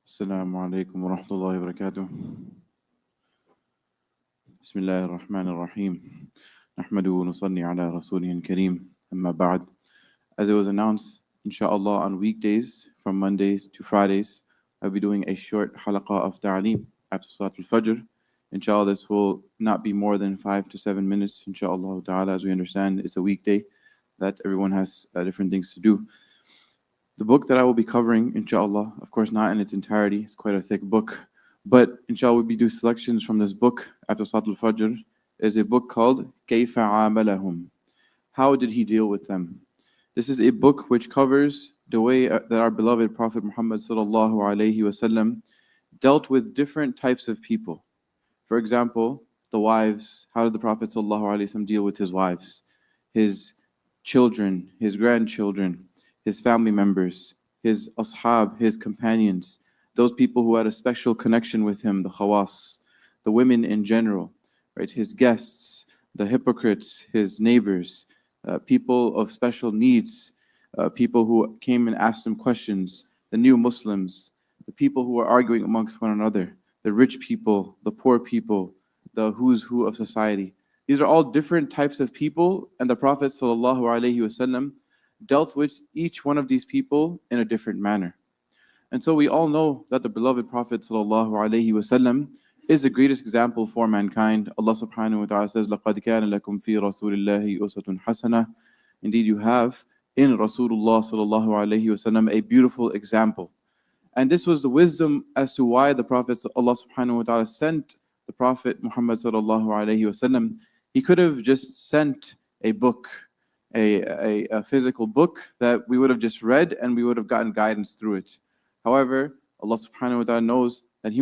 السلام عليكم ورحمة الله وبركاته. بسم الله الرحمن الرحيم. نحمده ونصلي على رسوله الكريم. أما بعد. As it was announced, inshallah, on weekdays from Mondays to Fridays, I'll be doing a short halaqah of ta'aleem after Salat al-Fajr. Inshallah, this will not be more than 5 to 7 minutes. Inshallah ta'ala, as we understand, it's a weekday that everyone has different things to do. The book that I will be covering, inshallah, of course not in its entirety, it's quite a thick book, but inshallah we'll be doing selections from this book after Salat al-Fajr, is a book called كيف عاملهم. How did he deal with them? This is a book which covers the way that our beloved Prophet Muhammad sallallahu alaihi wasallam dealt with different types of people. For example, the wives, how did the Prophet sallallahu alaihi wasallam deal with his wives, his children, his grandchildren, his family members, his ashab, his companions, those people who had a special connection with him, the khawas, the women in general, right? His guests, the hypocrites, his neighbors, people of special needs, people who came and asked him questions, the new Muslims, the people who were arguing amongst one another, the rich people, the poor people, the who's who of society. These are all different types of people, and the Prophet ﷺ dealt with each one of these people in a different manner. And so we all know that the beloved Prophet ﷺ is the greatest example for mankind. Allah subhanahu wa ta'ala says, لَقَدْ كَانَ لَكُمْ فِي رَسُولِ اللَّهِ أُسْوَةٌ حَسَنَةٌ. Indeed, you have in Rasulullah ﷺ a beautiful example. And this was the wisdom as to why the Prophet, Allah subhanahu wa ta'ala, sent the Prophet Muhammad ﷺ. He could have just sent a book, a physical book that we would have just read and we would have gotten guidance through it. However, Allah subhanahu wa ta'ala knows that as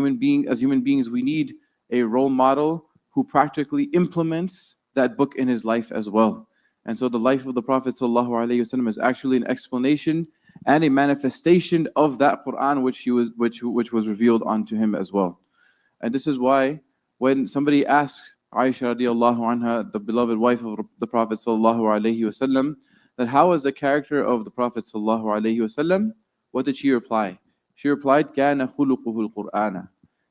human beings, we need a role model who practically implements that book in his life as well. And so the life of the Prophet ﷺ is actually an explanation and a manifestation of that Quran which was revealed onto him as well. And this is why when somebody asks Aisha radiallahu anha, the beloved wife of the Prophet ﷺ, that how was the character of the Prophet ﷺ, what did she reply? She replied, كَانَ خُلُقُهُ الْقُرْآنَ.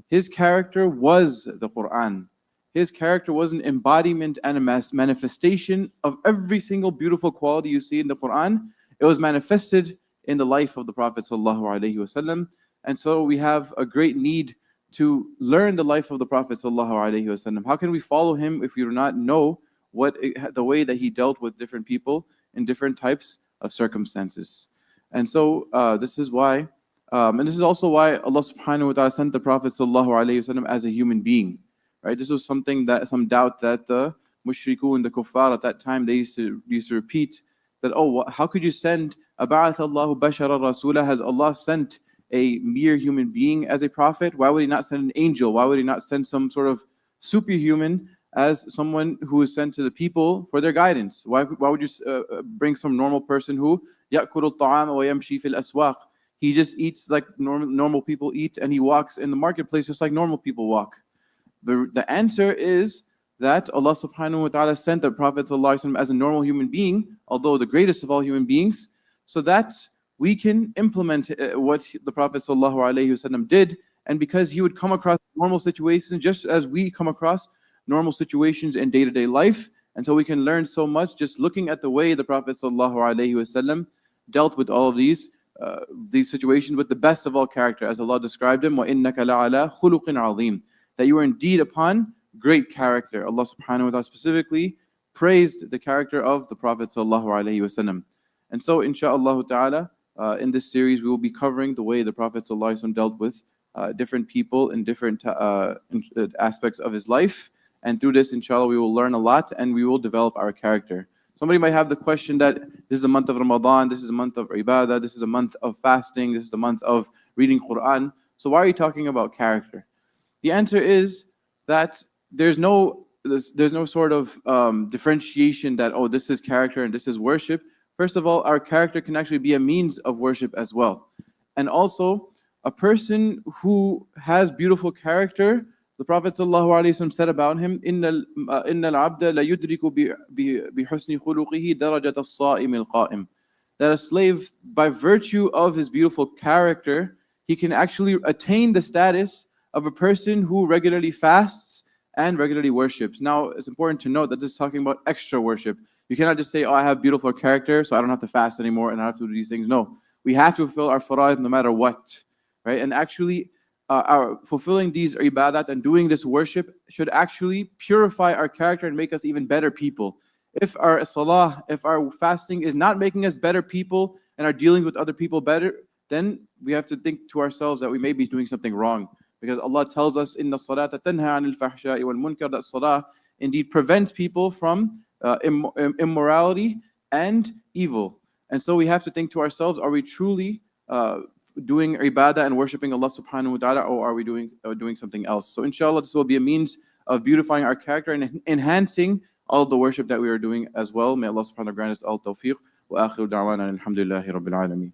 His character was the Quran. His character was an embodiment and a manifestation of every single beautiful quality you see in the Quran. It was manifested in the life of the Prophet ﷺ. And so we have a great need to learn the life of the Prophet ﷺ. How can we follow him if we do not know the way that he dealt with different people in different types of circumstances? And so this is why, and this is also why Allah subhanahu wa ta'ala sent the Prophet ﷺ as a human being. Right? This was some doubt that the mushrikun, the kuffar at that time, they used to repeat that, how could you send أَبَعَثَ اللَّهُ بَشَرًا رَسُولًا? Has Allah sent a mere human being as a prophet? Why would he not send an angel? Why would he not send some sort of superhuman as someone who is sent to the people for their guidance? Why would you bring some normal person who يَأْكُلُ الطَّعَامَ وَيَمْشِي فِي الْأَسْوَاقِ? He just eats like normal people eat, and he walks in the marketplace just like normal people walk. The answer is that Allah subhanahu wa ta'ala sent the Prophet ﷺ as a normal human being, although the greatest of all human beings, so that we can implement what the Prophet ﷺ did. And because he would come across normal situations just as we come across normal situations in day-to-day life, and so we can learn so much just looking at the way the Prophet ﷺ dealt with all of these situations with the best of all character, as Allah described him, وَإِنَّكَ لَعَلَى خُلُقٍ عَظِيمٍ, that you are indeed upon great character. Allah subhanahu wa ta'ala specifically praised the character of the Prophet ﷺ. And so insha'Allah ta'ala, in this series we will be covering the way the Prophet ﷺ dealt with different people in different aspects of his life. And through this, inshallah, we will learn a lot and we will develop our character. Somebody might have the question that this is the month of Ramadan, this is a month of ibadah, this is a month of fasting, this is the month of reading Quran. So why are you talking about character? The answer is that there's no sort of differentiation that, this is character and this is worship. First of all, our character can actually be a means of worship as well. And also, a person who has beautiful character, the Prophet ﷺ said about him, إِنَّ الْعَبْدَ لَيُدْرِكُ بِحُسْنِ خُلُقِهِ دَرَجَةَ الصَّائِمِ الْقَائِمِ. That a slave, by virtue of his beautiful character, he can actually attain the status of a person who regularly fasts and regularly worships. Now, it's important to note that this is talking about extra worship. You cannot just say, oh, I have beautiful character, so I don't have to fast anymore and I don't have to do these things. No, we have to fulfill our fara'id no matter what, right? And actually, our fulfilling these ibadat and doing this worship should actually purify our character and make us even better people. If our salah, if our fasting is not making us better people and are dealing with other people better, then we have to think to ourselves that we may be doing something wrong. Because Allah tells us, "Inna salata tanha anil fahsha'i wal munkar," that salah indeed prevents people from immorality and evil. And so we have to think to ourselves, are we truly doing ibadah and worshipping Allah subhanahu wa ta'ala, or are we doing something else? So inshallah, this will be a means of beautifying our character and enhancing all the worship that we are doing as well. May Allah subhanahu wa ta'ala grant us all tawfiq. Wa akhiru da'wana alhamdulillahi rabbil alameen.